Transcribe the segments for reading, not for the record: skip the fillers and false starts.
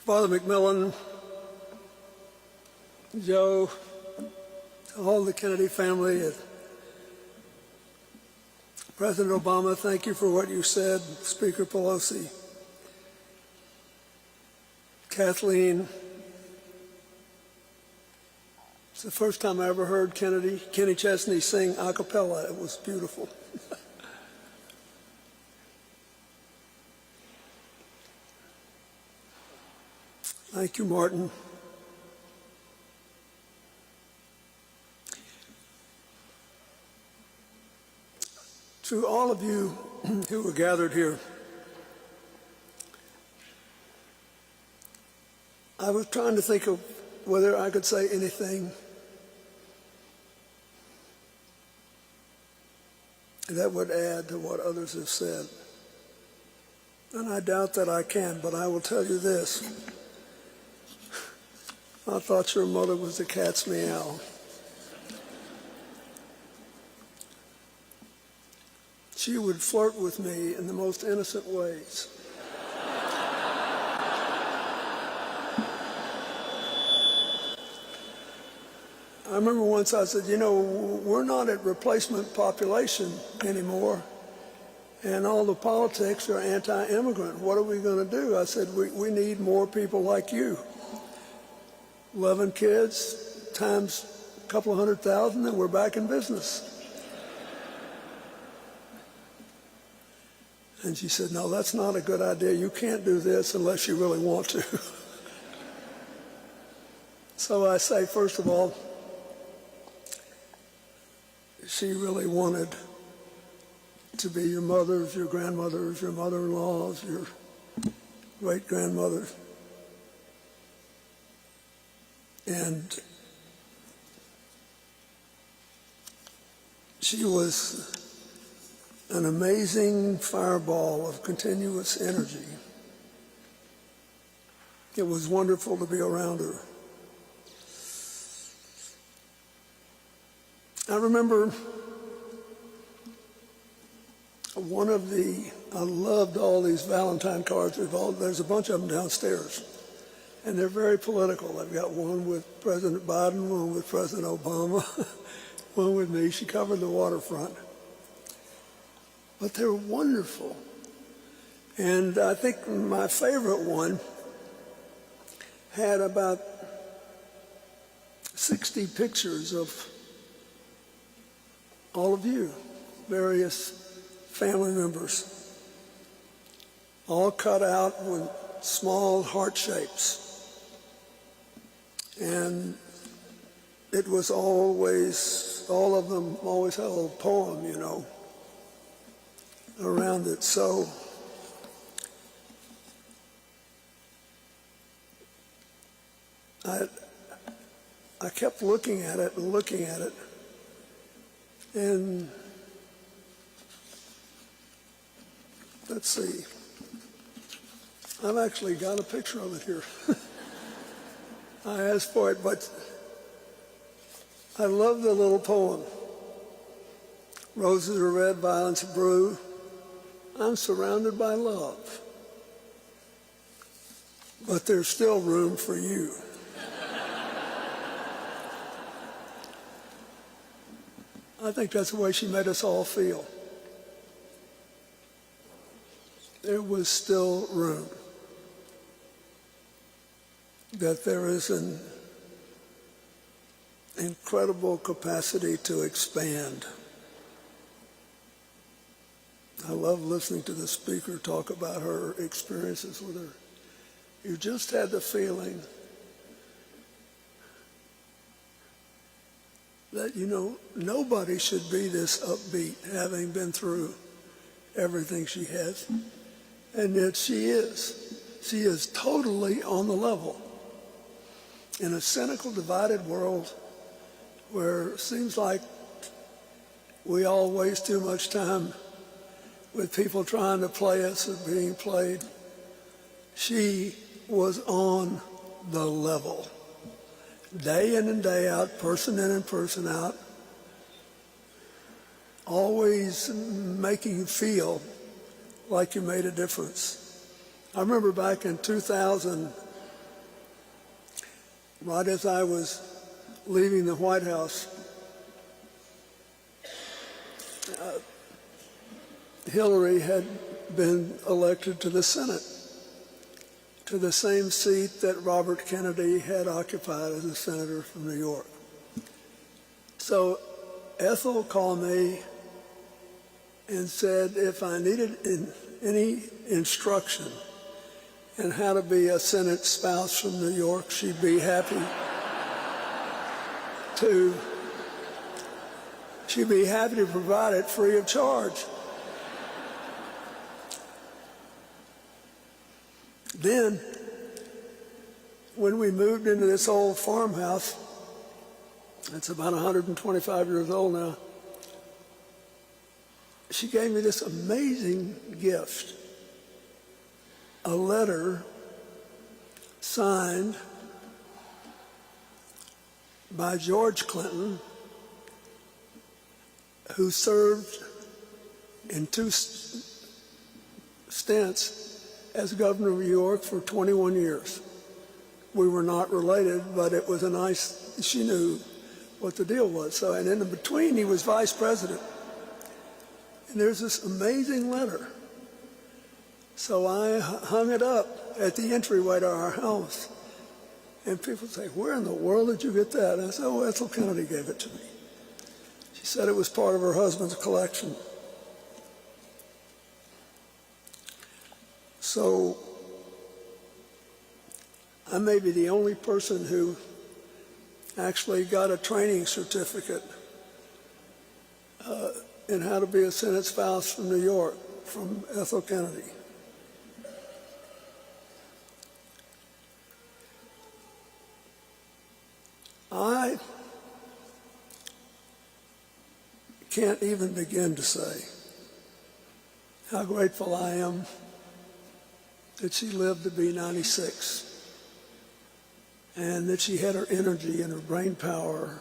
Father McMillan, Joe, all the Kennedy family, President Obama, thank you for what you said. Speaker Pelosi, Kathleen, it's the first time I ever heard Kenny Chesney sing a cappella. It was beautiful. Thank you, Martin. To all of you who are gathered here, I was trying to think of whether I could say anything that would add to what others have said. And I doubt that I can, but I will tell you this. I thought your mother was the cat's meow. She would flirt with me in the most innocent ways. I remember once I said, you know, we're not at replacement population anymore, and all the politics are anti-immigrant. What are we going to do? I said, we need more people like you. 11 kids times a couple of 100,000, and we're back in business. And she said, no, that's not a good idea. You can't do this unless you really want to. So I say, first of all, she really wanted to be your mothers, your grandmothers, your mother-in-laws, your great-grandmothers. And she was an amazing fireball of continuous energy. It was wonderful to be around her. I remember I loved all these Valentine cards. There's a bunch of them downstairs, and they're very political. I've got one with President Biden, one with President Obama, one with me. She covered the waterfront. But they're wonderful. And I think my favorite one had about 60 pictures of all of you, various family members, all cut out with small heart shapes. And it was always, all of them always had a little poem, you know, around it. So I kept looking at it and looking at it, and let's see, I've actually got a picture of it here. I asked for it, but I love the little poem. Roses are red, violets are blue. I'm surrounded by love, but there's still room for you. I think that's the way she made us all feel. There was still room, that there is an incredible capacity to expand. I love listening to the speaker talk about her experiences with her. You just had the feeling that, you know, nobody should be this upbeat, having been through everything she has. And yet she is. She is totally on the level. In a cynical, divided world where it seems like we all waste too much time with people trying to play us or being played, she was on the level. Day in and day out, person in and person out, always making you feel like you made a difference. I remember back in 2000, right as I was leaving the White House, Hillary had been elected to the Senate, to the same seat that Robert Kennedy had occupied as a senator from New York. So Ethel called me and said if I needed any instruction in how to be a Senate spouse from New York, she'd be happy to provide it free of charge. Then, when we moved into this old farmhouse, it's about 125 years old now, she gave me this amazing gift, a letter signed by George Clinton, who served in 2 stints as governor of New York for 21 years. We were not related, but it was she knew what the deal was. So, and in between, he was vice president. And there's this amazing letter. So I hung it up at the entryway to our house. And people say, where in the world did you get that? And I said, oh, Ethel Kennedy gave it to me. She said it was part of her husband's collection. So I may be the only person who actually got a training certificate in how to be a Senate spouse from New York, from Ethel Kennedy. I can't even begin to say how grateful I am that she lived to be 96 and that she had her energy and her brain power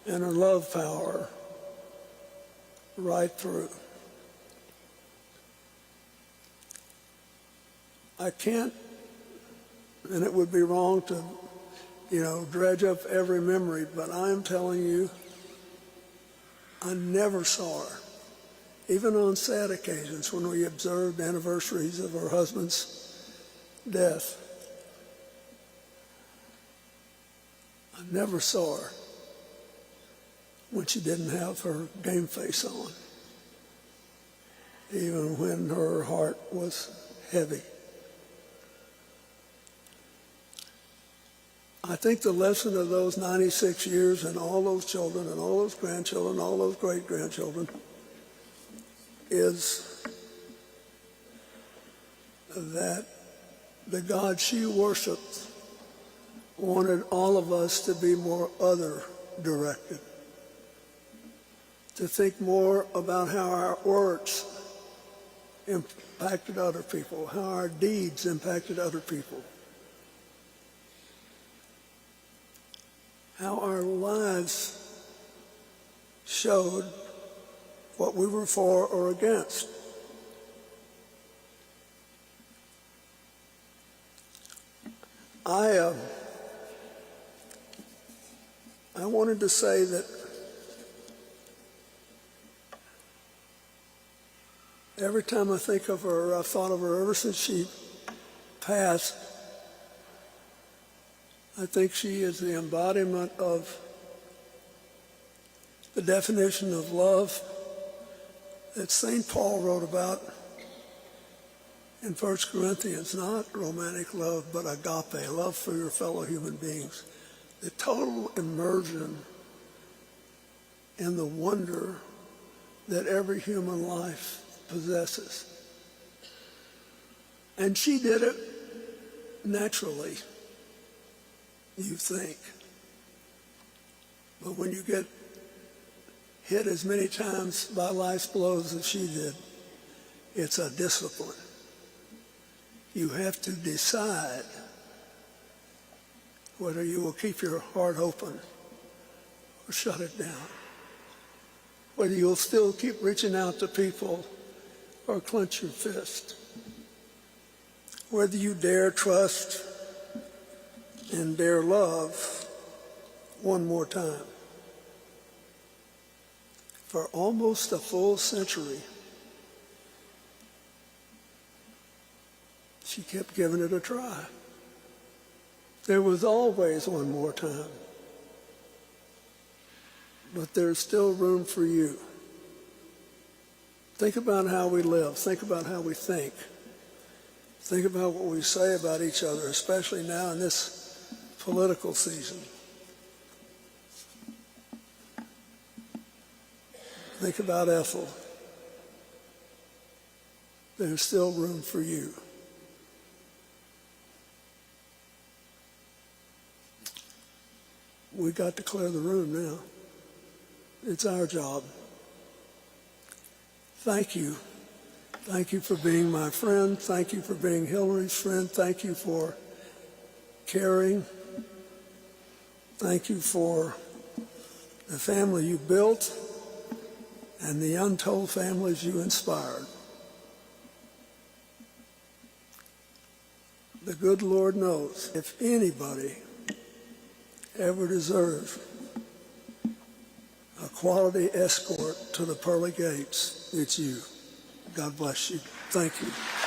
and her love power right through. I can't, and it would be wrong to, dredge up every memory, but I'm telling you, I never saw her. Even on sad occasions when we observed anniversaries of her husband's death, I never saw her when she didn't have her game face on, even when her heart was heavy. I think the lesson of those 96 years and all those children and all those grandchildren, all those great-grandchildren, is that the God she worshiped wanted all of us to be more other-directed, to think more about how our words impacted other people, how our deeds impacted other people, how our lives showed what we were for or against. I wanted to say that every time I think of her, I've thought of her ever since she passed. I think she is the embodiment of the definition of love that St. Paul wrote about in 1 Corinthians, not romantic love, but agape, love for your fellow human beings. The total immersion in the wonder that every human life possesses. And she did it naturally, you think. But when you get hit as many times by life's blows as she did, it's a discipline. You have to decide whether you will keep your heart open or shut it down, whether you'll still keep reaching out to people or clench your fist, whether you dare trust and dare love one more time. For almost a full century, she kept giving it a try. There was always one more time. But there's still room for you. Think about how we live. Think about how we think. Think about what we say about each other, especially now in this political season. Think about Ethel. There's still room for you. We got to clear the room now. It's our job. Thank you. Thank you for being my friend. Thank you for being Hillary's friend. Thank you for caring. Thank you for the family you built and the untold families you inspired. The good Lord knows if anybody ever deserved a quality escort to the pearly gates, it's you. God bless you. Thank you.